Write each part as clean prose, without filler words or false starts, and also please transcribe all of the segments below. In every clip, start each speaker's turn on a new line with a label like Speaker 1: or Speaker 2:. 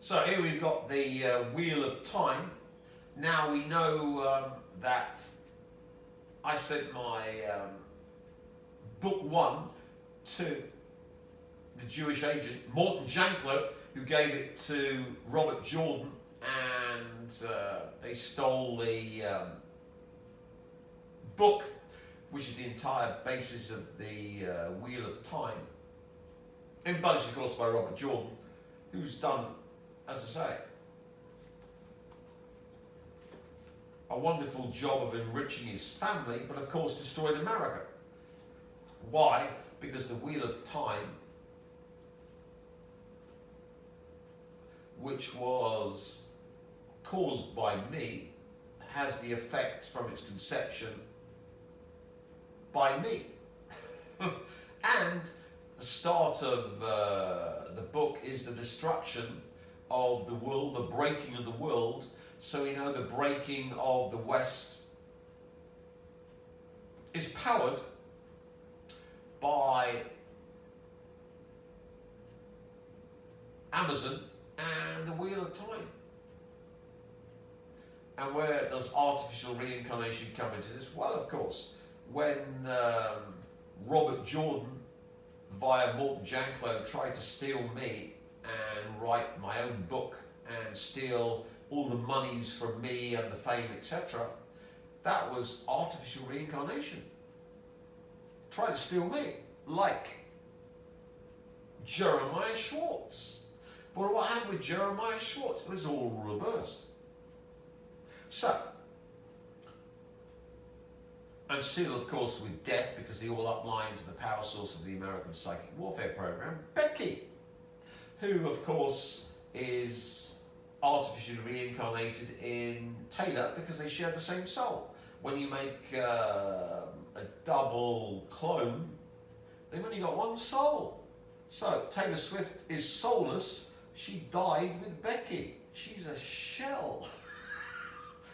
Speaker 1: So here we've got the Wheel of Time. Now we know that I sent my book 1 to the Jewish agent, Morton Janklow, who gave it to Robert Jordan, and they stole the book, which is the entire basis of the Wheel of Time, embellished of course by Robert Jordan, who's done, as I say, a wonderful job of enriching his family, but of course destroyed America. Why? Because the Wheel of Time, which was caused by me, has the effect from its conception by me. And the start of the book is the destruction of the world, the breaking of the world. So we know the breaking of the West is powered by Amazon and the Wheel of Time. And where does artificial reincarnation come into this? Well, of course, when Robert Jordan, via Morton Janklow, tried to steal me and write my own book and steal all the monies from me and the fame, etc., that was artificial reincarnation. Tried to steal me, like Jeremiah Schwartz. But what happened with Jeremiah Schwartz? It was all reversed. So, and still, of course, with death, because they all apply into the power source of the American Psychic Warfare Program, Becky, who, of course, is artificially reincarnated in Taylor because they share the same soul. When you make a double clone, they've only got one soul. So Taylor Swift is soulless. She died with Becky. She's a shell.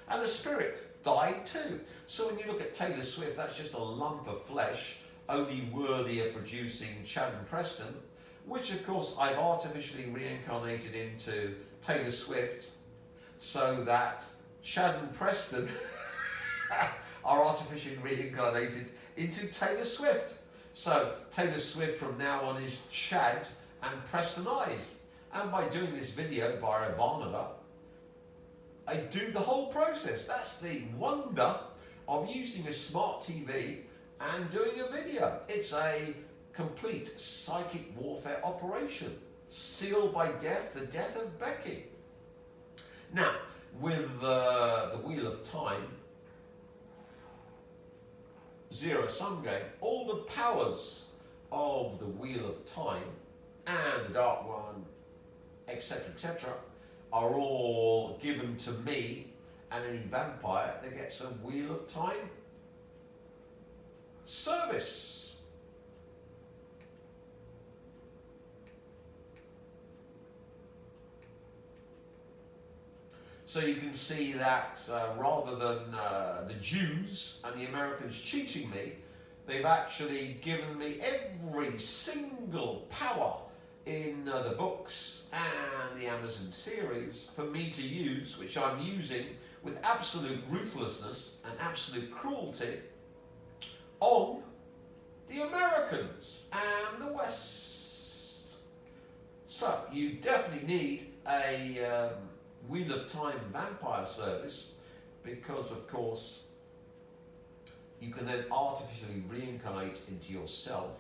Speaker 1: And the spirit died too. So when you look at Taylor Swift, that's just a lump of flesh, only worthy of producing Chad and Preston, which of course I've artificially reincarnated into Taylor Swift, so that Chad and Preston are artificially reincarnated into Taylor Swift. So Taylor Swift from now on is Chad and Prestonized. And by doing this video via Ivanova, I do the whole process. That's the wonder of using a smart TV and doing a video. It's a complete psychic warfare operation, sealed by death, the death of Becky. Now, with the Wheel of Time, zero-sum game, all the powers of the Wheel of Time and the Dark One, etc., etc., are all given to me, and any vampire that gets a Wheel of Time service. So you can see that rather than the Jews and the Americans cheating me, they've actually given me every single power in the books and the Amazon series for me to use, which I'm using with absolute ruthlessness and absolute cruelty on the Americans and the West. So you definitely need a Wheel of Time vampire service, because of course you can then artificially reincarnate into yourself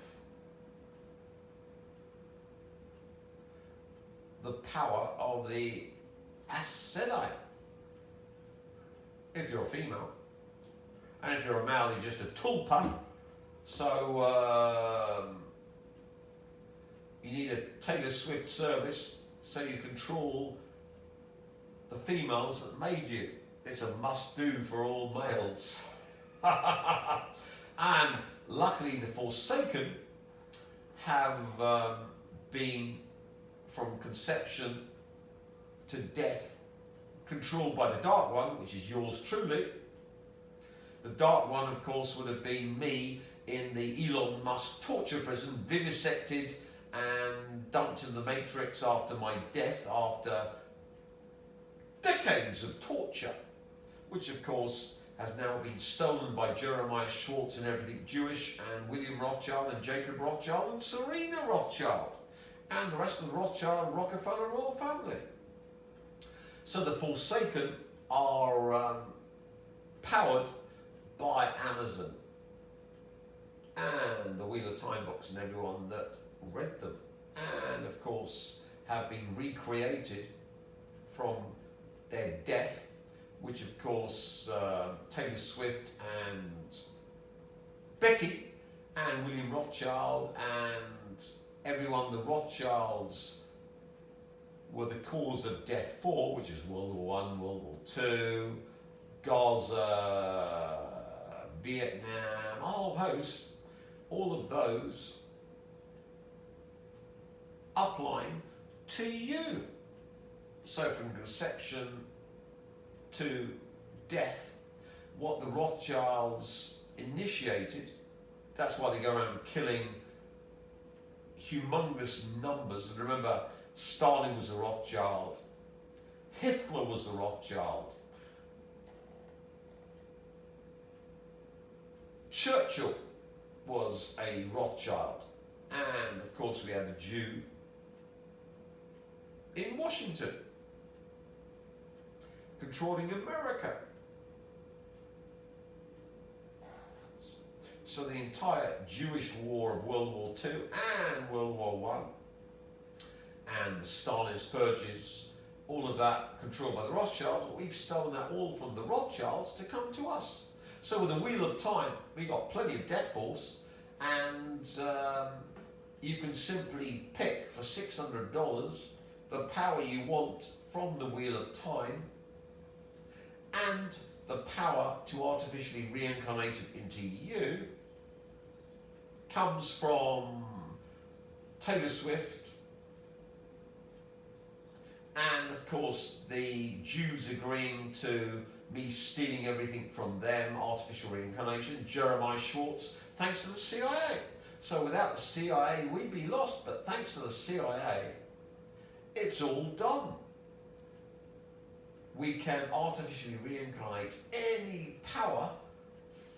Speaker 1: the power of the Aessedai, if you're a female. And if you're a male, you're just a tulpa. So you need a Taylor Swift service so you control the females that made you. It's a must-do for all males. And luckily the Forsaken have been, from conception to death, controlled by the Dark One, which is yours truly. The Dark One, of course, would have been me in the Elon Musk torture prison, vivisected and dumped in the Matrix after my death, after decades of torture, which of course has now been stolen by Jeremiah Schwartz and Everything Jewish, and William Rothschild and Jacob Rothschild and Serena Rothschild and the rest of the Rothschild Rockefeller royal family. So the Forsaken are powered by Amazon and the Wheel of Time books and everyone that read them, and of course have been recreated from their death, which of course Taylor Swift and Becky and William Rothschild and everyone the Rothschilds were the cause of death for, which is World War I, World War II, Gaza, Vietnam, a whole host, all of those applying to you. So from conception to death, what the Rothschilds initiated, that's why they go around killing humongous numbers. And remember, Stalin was a Rothschild, Hitler was a Rothschild, Churchill was a Rothschild, and of course we had a Jew in Washington controlling America. So the entire Jewish war of World War II and World War I and the Stalinist purges, all of that controlled by the Rothschilds, we've stolen that all from the Rothschilds to come to us. So with the Wheel of Time, we got plenty of death force, and you can simply pick for $600 the power you want from the Wheel of Time and the power to artificially reincarnate it into you comes from Taylor Swift and of course the Jews agreeing to me stealing everything from them, artificial reincarnation, Jeremiah Schwartz, thanks to the CIA. So without the CIA, we'd be lost, but thanks to the CIA, it's all done. We can artificially reincarnate any power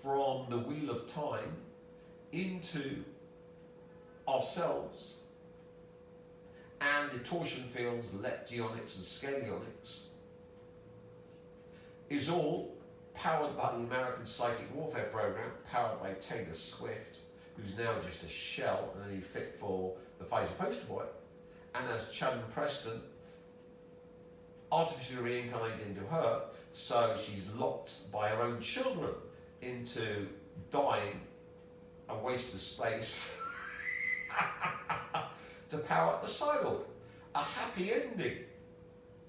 Speaker 1: from the Wheel of Time into ourselves, and the torsion fields, leptionics and scalionics, is all powered by the American Psychic Warfare Program, powered by Taylor Swift, who's now just a shell and only fit for the Pfizer poster boy, and as Chad and Preston artificially reincarnated into her, so she's locked by her own children into dying a waste of space to power up the Cyborg. A happy ending.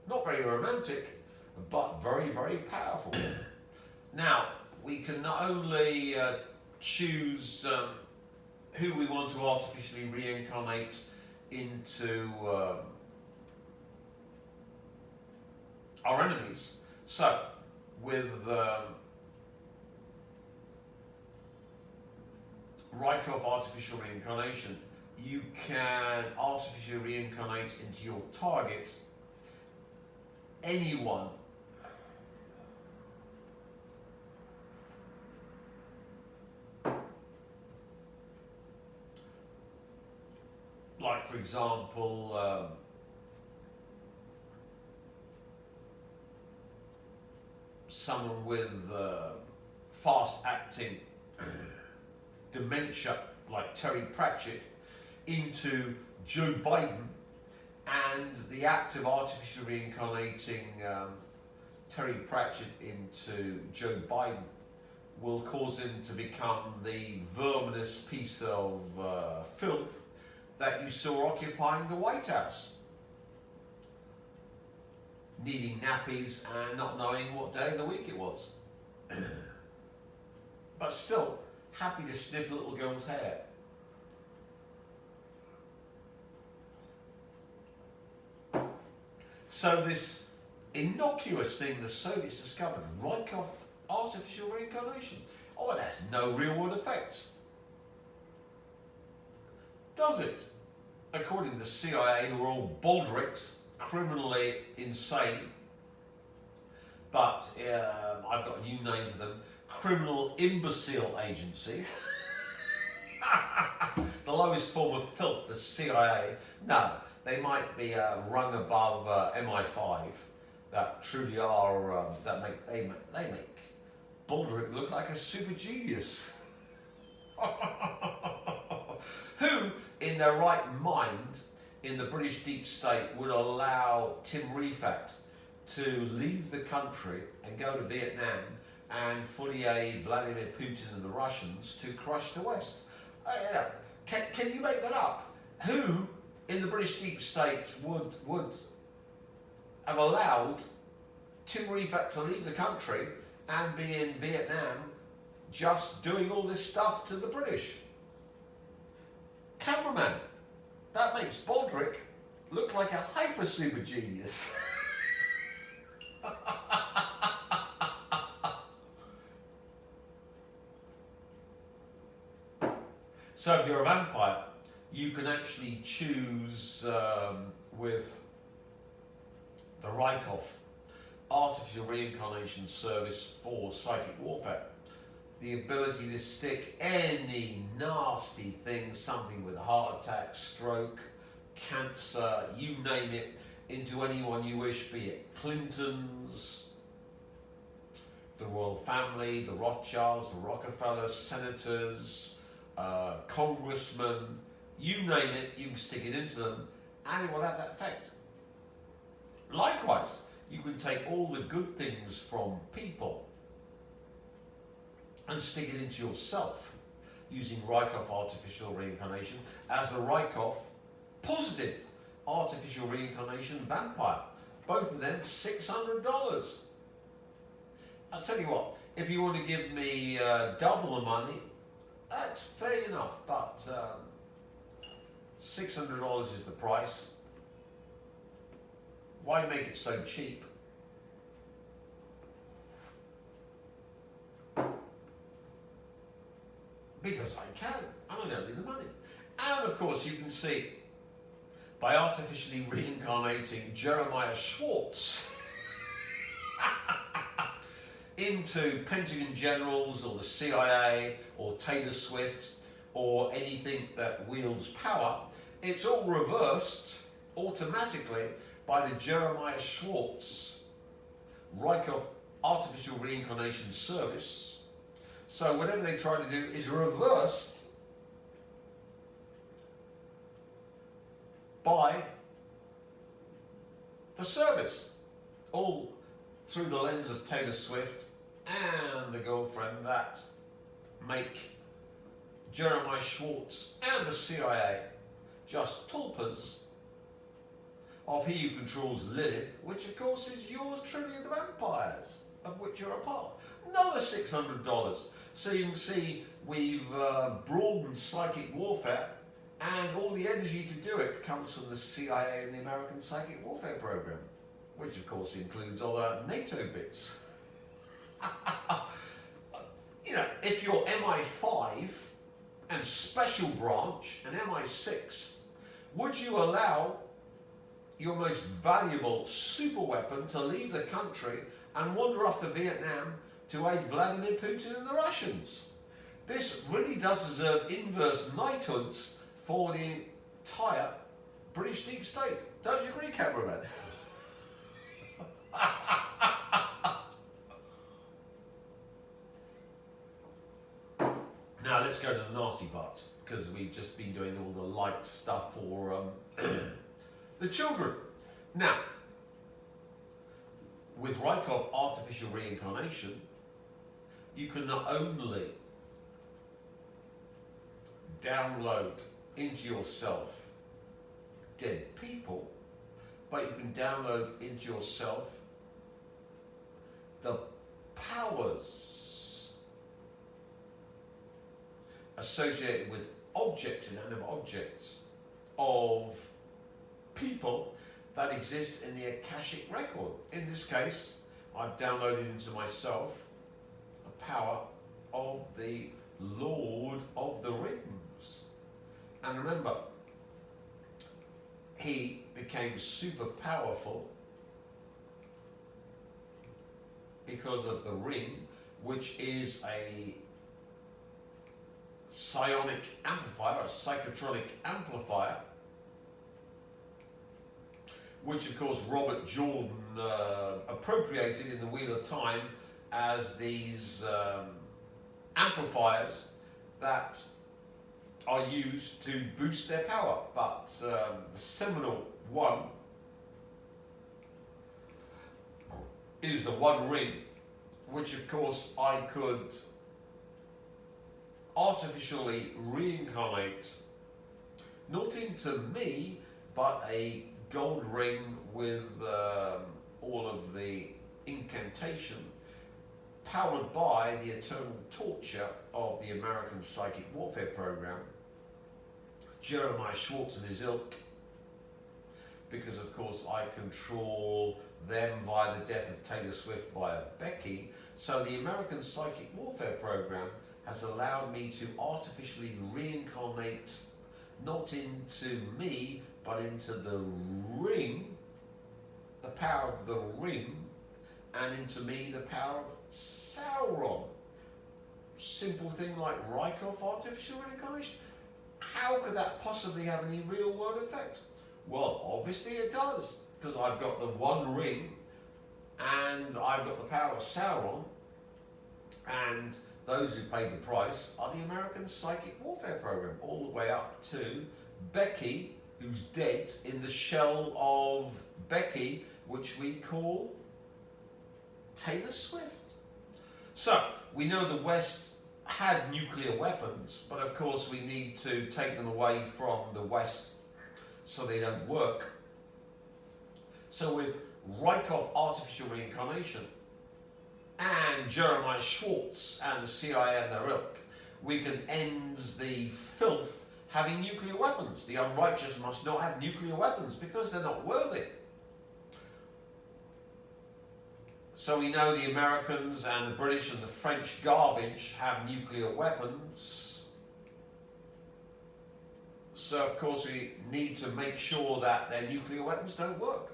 Speaker 1: Not very romantic, but very, very powerful. Now, we can not only choose who we want to artificially reincarnate into our enemies. So, with Rykov Artificial Reincarnation, you can artificially reincarnate into your target anyone like, for example, someone with fast-acting dementia, like Terry Pratchett, into Joe Biden, and the act of artificially reincarnating Terry Pratchett into Joe Biden will cause him to become the verminous piece of filth that you saw occupying the White House, needing nappies and not knowing what day of the week it was. But still, happy to sniff a little girl's hair. So this innocuous thing the Soviets discovered, Rykov Artificial Reincarnation, oh, it has no real world effects. Does it? according to the CIA, who are all baldricks, criminally insane, but I've got a new name for them, Criminal Imbecile Agency. The lowest form of filth, the CIA. No, they might be rung above MI5, that truly are, they make Baldrick look like a super genius. Who, in their right mind, in the British deep state, would allow Tim Refat to leave the country and go to Vietnam and fully aid Vladimir Putin and the Russians to crush the West? Can you make that up? Who in the British deep state would have allowed Tim Refat to leave the country and be in Vietnam just doing all this stuff to the British? Cameraman, that makes Baldrick look like a hyper super genius. So if you're a vampire, you can actually choose with the Rykov Artificial Reincarnation Service for Psychic Warfare, the ability to stick any nasty thing, something with a heart attack, stroke, cancer, you name it, into anyone you wish, be it Clintons, the royal family, the Rothschilds, the Rockefellers, senators, congressmen, you name it, you can stick it into them and it will have that effect. Likewise, you can take all the good things from people and stick it into yourself using Rykov Artificial Reincarnation as the Rykov Positive Artificial Reincarnation Vampire. Both of them $600. I'll tell you what, if you want to give me double the money, that's fair enough, but $600 is the price. Why make it so cheap? Because I can, and I don't need the money. And of course you can see, by artificially reincarnating Jeremiah Schwartz into Pentagon generals or the CIA or Taylor Swift or anything that wields power, it's all reversed automatically by the Jeremiah Schwartz Rykov Artificial Reincarnation Service. So whatever they try to do is reversed by the service, all through the lens of Taylor Swift and the girlfriend that make Jeremiah Schwartz and the CIA just tulpas of he who controls Lilith, which of course is yours truly, the vampires, of which you're a part. Another $600. So you can see we've broadened psychic warfare, and all the energy to do it comes from the CIA and the American Psychic Warfare Program, which of course includes all the NATO bits. You know, if you're MI5 and Special Branch and MI6, would you allow your most valuable super weapon to leave the country and wander off to Vietnam to aid Vladimir Putin and the Russians? This really does deserve inverse knighthoods for the entire British deep state. Don't you agree, cameraman? Now let's go to the nasty parts, because we've just been doing all the light stuff for the children. Now, with Rykov Artificial Reincarnation, you can not only download into yourself dead people, but you can download into yourself the powers associated with objects, inanimate objects, of people that exist in the Akashic record. In this case, I've downloaded into myself the power of the Lord of the Rings. And remember, he became super powerful because of the ring, which is a psionic amplifier, a psychotronic amplifier, which of course Robert Jordan appropriated in the Wheel of Time as these amplifiers that are used to boost their power. But the seminal one is the One Ring, which of course I could artificially reincarnate, not into me, but a gold ring with all of the incantation, powered by the eternal torture of the American psychic warfare program, Jeremiah Schwartz and his ilk, because of course I control them via the death of Taylor Swift via Becky. So the American psychic warfare program has allowed me to artificially reincarnate not into me, but into the ring, the power of the ring, and into me, the power of Sauron. Simple thing like Rykov artificial reincarnation. How could that possibly have any real world effect? Well, obviously it does, because I've got the One Ring, and I've got the power of Sauron, and those who paid the price are the American psychic warfare program, all the way up to Becky, who's dead, in the shell of Becky, which we call Taylor Swift. So, we know the West had nuclear weapons, but of course we need to take them away from the West so they don't work. So with Rykov artificial reincarnation and Jeremiah Schwartz and the CIA and their ilk, we can end the filth having nuclear weapons. The unrighteous must not have nuclear weapons because they're not worthy. So we know the Americans and the British and the French garbage have nuclear weapons. So of course we need to make sure that their nuclear weapons don't work.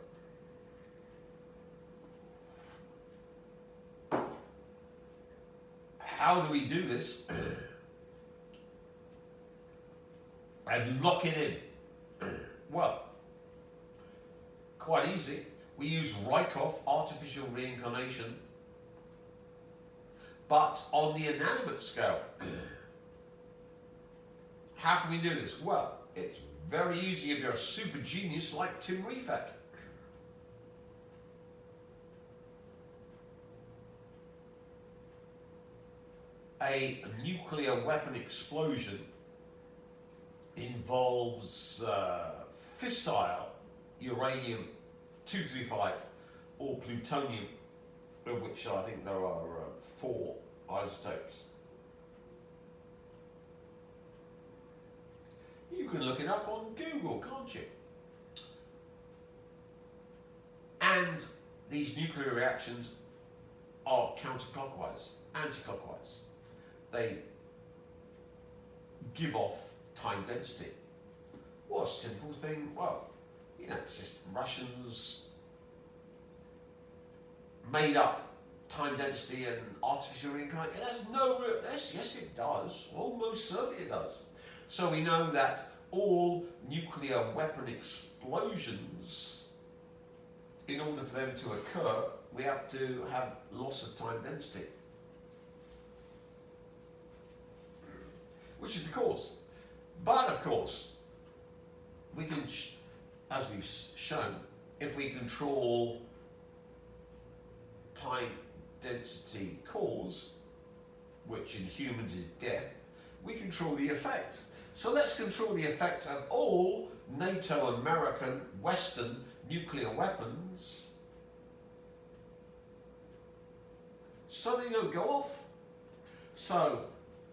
Speaker 1: How do we do this? And lock it in. Well, quite easy. We use Rykov artificial reincarnation, but on the inanimate scale. How can we do this? Well, it's very easy if you're a super genius like Tim Refat. A nuclear weapon explosion involves fissile uranium-235 or plutonium, of which I think there are 4 isotopes. You can look it up on Google, can't you? And these nuclear reactions are counterclockwise, anti-clockwise. They give off time density. What a simple thing. Well, you know, it's just Russians made up time density and artificial reincarnation. It has no real, yes it does, almost certainly it does. So we know that all nuclear weapon explosions, in order for them to occur, we have to have loss of time density, which is the cause. But of course, we can, as we've shown, if we control time density cause, which in humans is death, we control the effect. So let's control the effect of all NATO, American, Western nuclear weapons so they don't go off. So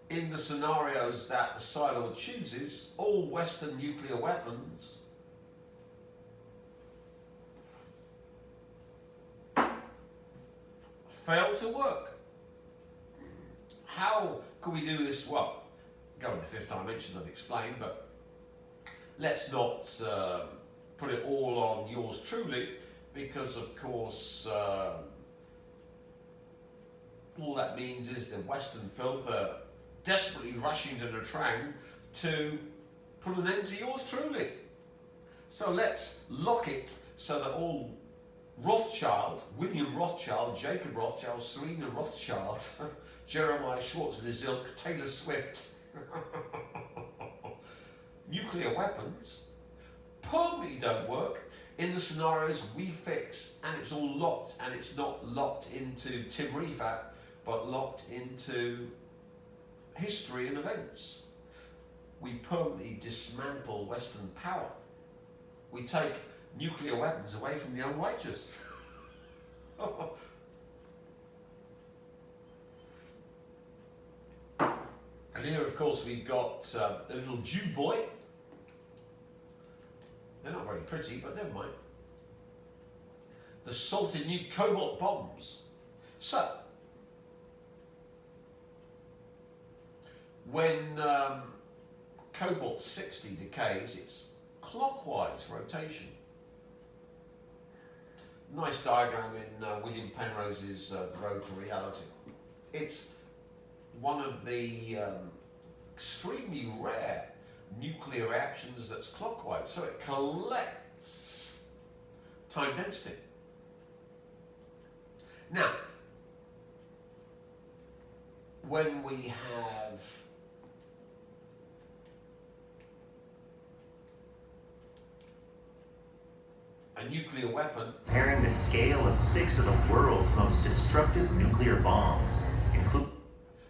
Speaker 1: in the scenarios that the Psi chooses, all Western nuclear weapons fail to work. How could we do this? Well, go in the 5th dimension I've explained, but let's not put it all on yours truly, because of course all that means is the Western filth are desperately rushing to the train to put an end to yours truly. So let's lock it so that all Rothschild, William Rothschild, Jacob Rothschild, Serena Rothschild, Jeremiah Schwartz and his ilk, Taylor Swift, nuclear weapons permanently don't work in the scenarios we fix, and it's all locked, and it's not locked into Tim Refat, but locked into history and events. We permanently dismantle Western power. We take nuclear weapons away from the unrighteous. And here, of course, we've got a little Jew boy. They're not very pretty, but never mind. The salted new cobalt bombs. So, when cobalt-60 decays, it's clockwise rotation. Nice diagram in William Penrose's The Road to Reality. It's one of the extremely rare nuclear reactions that's clockwise, so it collects time density. Now, when we have a nuclear weapon,
Speaker 2: comparing the scale of 6 of the world's most destructive nuclear bombs, including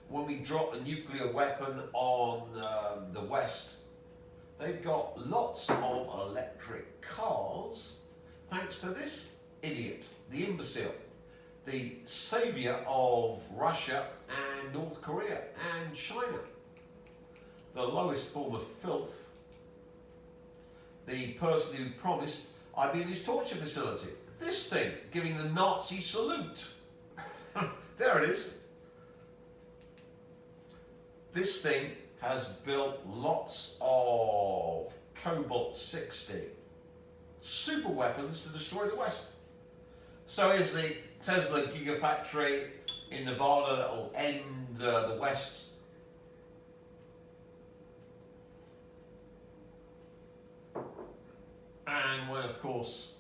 Speaker 1: when we drop a nuclear weapon on the West, they've got lots of electric cars, thanks to this idiot, the imbecile, the savior of Russia and North Korea and China, the lowest form of filth, the person who promised I'd be in his torture facility. This thing, giving the Nazi salute. There it is. This thing has built lots of cobalt-60 super weapons to destroy the West. So here's the Tesla gigafactory in Nevada that will end the West. And when, of course,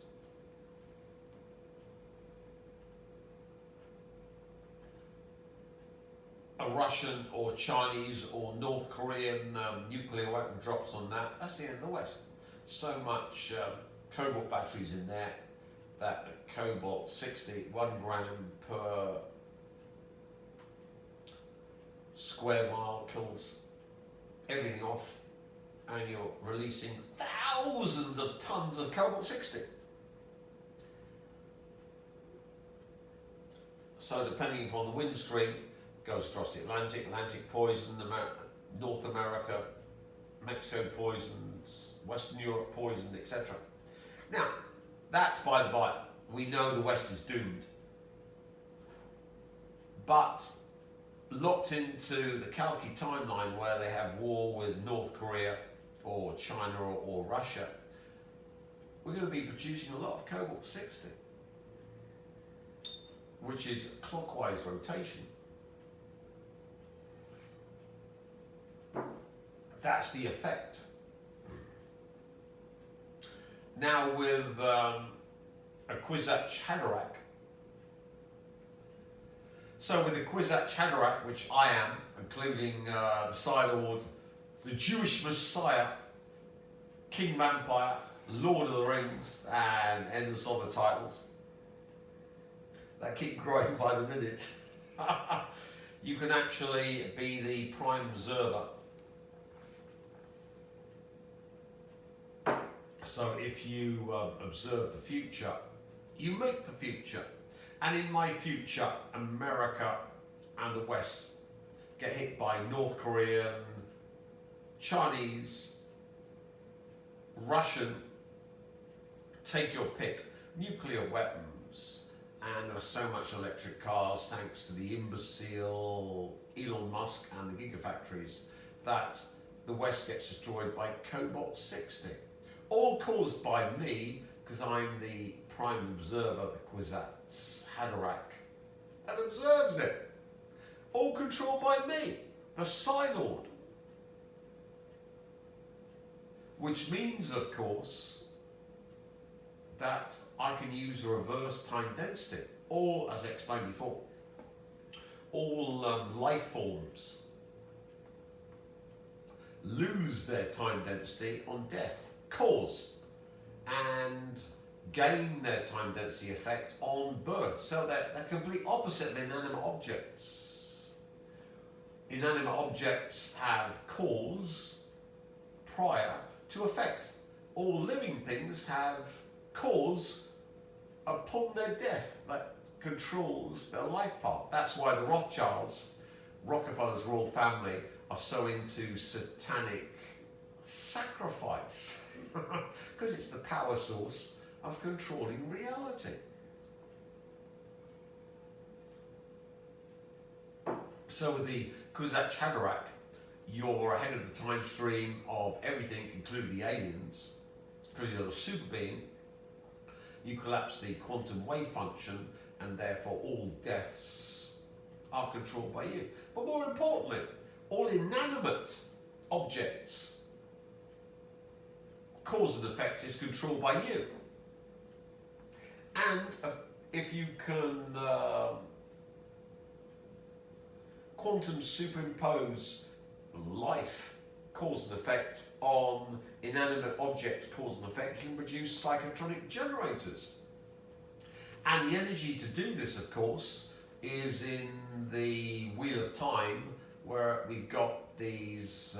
Speaker 1: a Russian or Chinese or North Korean nuclear weapon drops on that, that's the end of the West. So much cobalt batteries in there that cobalt-60, 1 gram per square mile kills everything off, and you're releasing thousands of tons of cobalt-60. So depending upon the wind stream, goes across the Atlantic poison, North America, Mexico poisons, Western Europe poisoned, etc. Now, that's by the by. We know the West is doomed. But locked into the Kalki timeline where they have war with North Korea or China or Russia, we're going to be producing a lot of cobalt-60, which is clockwise rotation. That's the effect. Now with a Kwisatz Haderach. So with the Kwisatz Haderach, which I am, including the Side Lord, the Jewish Messiah, King Vampire, Lord of the Rings, and endless other titles that keep growing by the minute, you can actually be the prime observer. So if you observe the future, you make the future. And in my future, America and the West get hit by North Korean, Chinese, Russian, take your pick, nuclear weapons. And there are so much electric cars thanks to the imbecile Elon Musk and the gigafactories that the West gets destroyed by cobalt-60. all caused by me, because I'm the prime observer, the Kwisatz Haderach, that observes it. All controlled by me, the Psi Lord. Which means, of course, that I can use a reverse time density. All, as I explained before, all life forms lose their time density on death, cause, and gain their time density effect on birth. So they're complete opposite of inanimate objects. Inanimate objects have cause prior to effect. All living things have cause upon their death that controls their life path. That's why the Rothschilds, Rockefeller's royal family, are so into satanic sacrifice because it's the power source of controlling reality. So with the Kwisatz Haderach, you're ahead of the time stream of everything, including the aliens, because you're a super being. You collapse the quantum wave function, and therefore all deaths are controlled by you. But more importantly, all inanimate objects, cause and effect is controlled by you. And if you can quantum superimpose life, cause and effect, on inanimate objects, cause and effect, you can produce psychotronic generators. And the energy to do this, of course, is in the Wheel of Time, where we've got these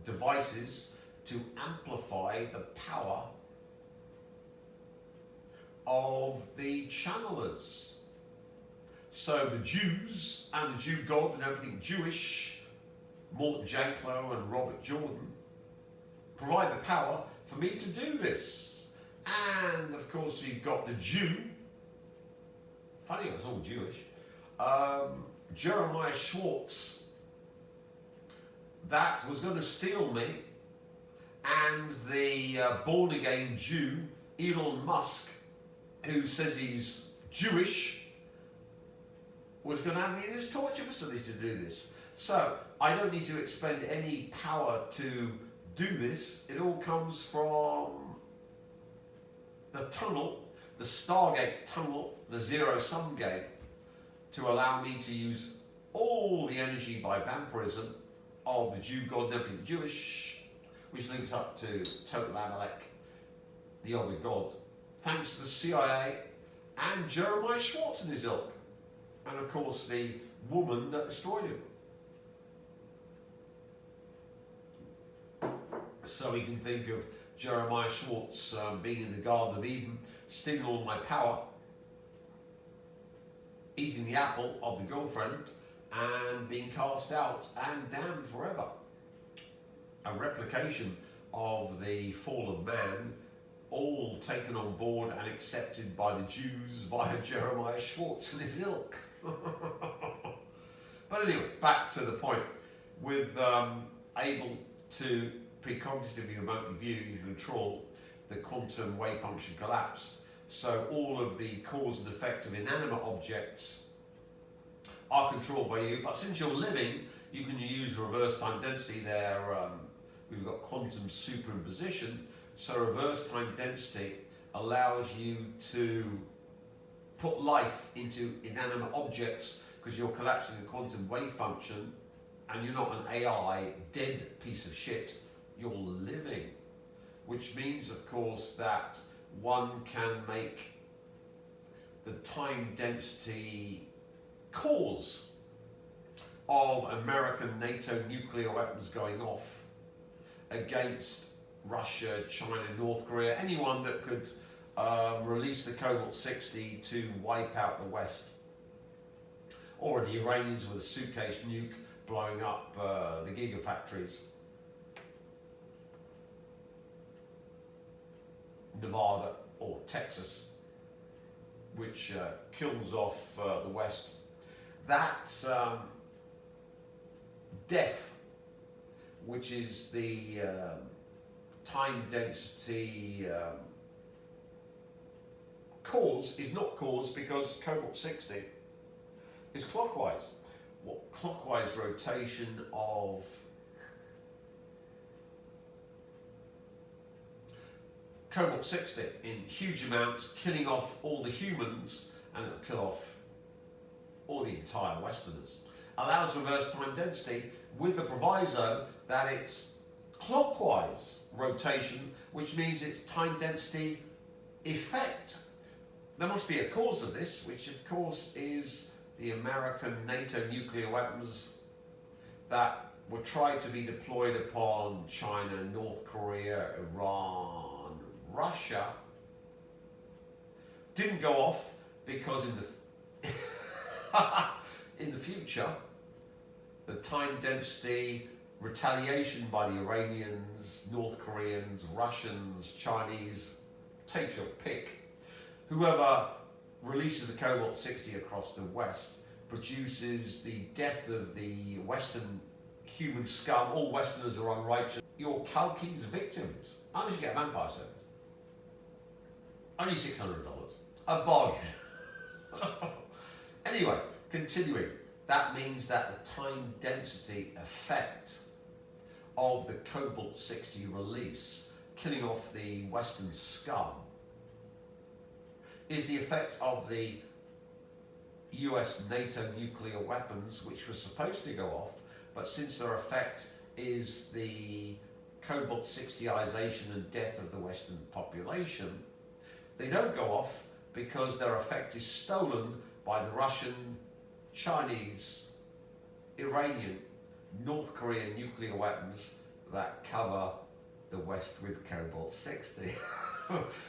Speaker 1: devices to amplify the power of the channelers. So the Jews and the Jew God and everything Jewish, Morton Janklow and Robert Jordan, provide the power for me to do this. And of course we've got the Jew, funny it was all Jewish, Jeremiah Schwartz, that was going to steal me, and the born-again Jew, Elon Musk, who says he's Jewish, was going to have me in his torture facility to do this. So I don't need to expend any power to do this. It all comes from the tunnel, the Stargate tunnel, the zero-sum gate, to allow me to use all the energy by vampirism of the Jew God and everything Jewish, which links up to Total Amalek, the other God, thanks to the CIA and Jeremiah Schwartz and his ilk, and of course the woman that destroyed him. So we can think of Jeremiah Schwartz being in the Garden of Eden, stealing all my power, eating the apple of the girlfriend, and being cast out and damned forever. A replication of the fall of man, all taken on board and accepted by the Jews via Jeremiah Schwartz and his ilk. But anyway, back to the point. With able to precognitively remotely view, you can control the quantum wave function collapse. So all of the cause and effect of inanimate objects are controlled by you, but since you're living, you can use reverse time density there. We've got quantum superimposition, so reverse time density allows you to put life into inanimate objects because you're collapsing the quantum wave function, and you're not an AI dead piece of shit, you're living. Which means, of course, that one can make the time density cause of American NATO nuclear weapons going off against Russia, China, North Korea, anyone that could release the Cobalt-60 to wipe out the West. Or the Iranians with a suitcase nuke blowing up the gigafactories. Nevada or Texas, which kills off the West. That's death, which is the time density cause is not caused because cobalt 60 is clockwise. What clockwise rotation of cobalt 60 in huge amounts, killing off all the humans, and it'll kill off all the entire Westerners. Allows reverse time density with the proviso that it's clockwise rotation, which means it's time density effect. There must be a cause of this, which of course is the American NATO nuclear weapons that were tried to be deployed upon China, North Korea, Iran, Russia. Didn't go off because in the future, the time density retaliation by the Iranians, North Koreans, Russians, Chinese, take your pick. Whoever releases the cobalt 60 across the West produces the death of the Western human scum. All Westerners are unrighteous. Your Kalki's victims. How much you get a vampire service? Only $600. A bargain. Anyway, continuing. That means that the time density effect of the cobalt 60 release, killing off the Western scum, is the effect of the US NATO nuclear weapons, which were supposed to go off, but since their effect is the cobalt 60ization and death of the Western population, they don't go off because their effect is stolen by the Russian, Chinese, Iranian, North Korean nuclear weapons that cover the West with cobalt 60.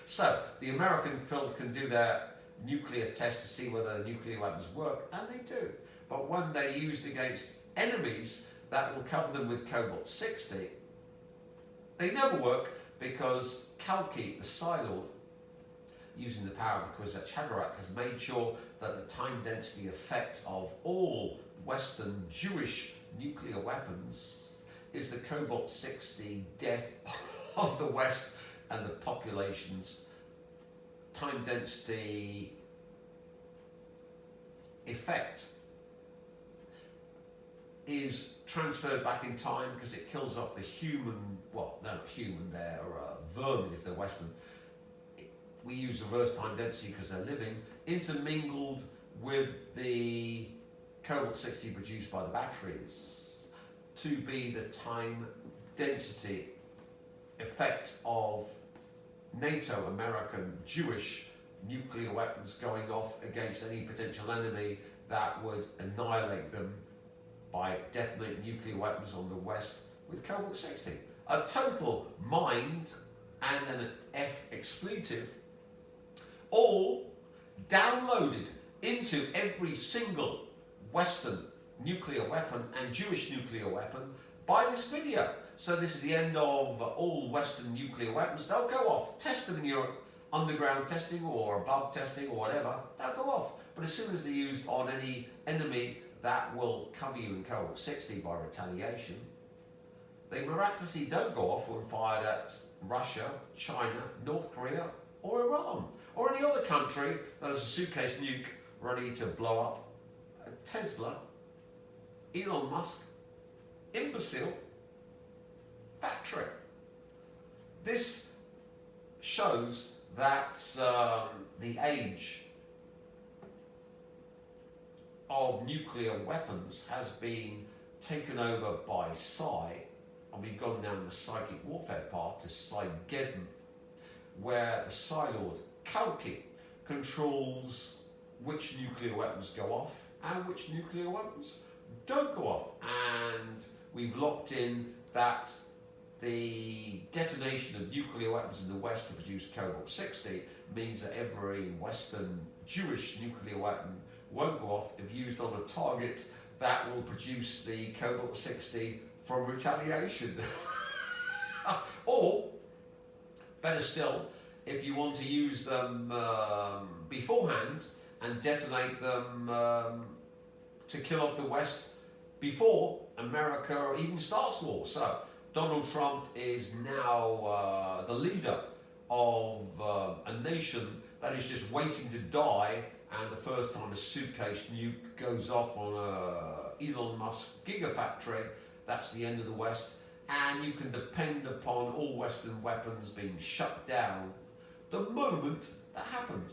Speaker 1: So, the American filth can do their nuclear test to see whether the nuclear weapons work, and they do. But when they're used against enemies that will cover them with cobalt 60, they never work because Kalki, the Psi Lord, using the power of the Kwisatz Haderach, has made sure that the time density effect of all Western Jewish nuclear weapons is the cobalt 60 death of the West and the population's time density effect is transferred back in time because it kills off the human, well, they're not human, they're vermin if they're Western. We use reverse time density because they're living, intermingled with the cobalt 60 produced by the batteries to be the time density effect of NATO, American, Jewish nuclear weapons going off against any potential enemy that would annihilate them by detonating nuclear weapons on the West with cobalt 60. A total mind and then an F expletive, all downloaded into every single Western nuclear weapon and Jewish nuclear weapon by this video. So this is the end of all Western nuclear weapons. They'll go off. Test them in your underground testing or above testing or whatever. They'll go off. But as soon as they're used on any enemy that will cover you in cobalt 60 by retaliation, they miraculously don't go off when fired at Russia, China, North Korea or Iran or any other country that has a suitcase nuke ready to blow up. Tesla, Elon Musk, imbecile, factory. This shows that the age of nuclear weapons has been taken over by Psi, and we've gone down the psychic warfare path to Psi-Geddon, where the Psi Lord Kalki controls which nuclear weapons go off and which nuclear weapons don't go off. And we've locked in that the detonation of nuclear weapons in the West to produce cobalt 60 means that every Western Jewish nuclear weapon won't go off if used on a target that will produce the cobalt 60 from retaliation. Or, better still, if you want to use them beforehand and detonate them to kill off the West before America even starts war. So Donald Trump is now the leader of a nation that is just waiting to die, and the first time a suitcase nuke goes off on a Elon Musk gigafactory, that's the end of the West, and you can depend upon all Western weapons being shut down the moment that happens.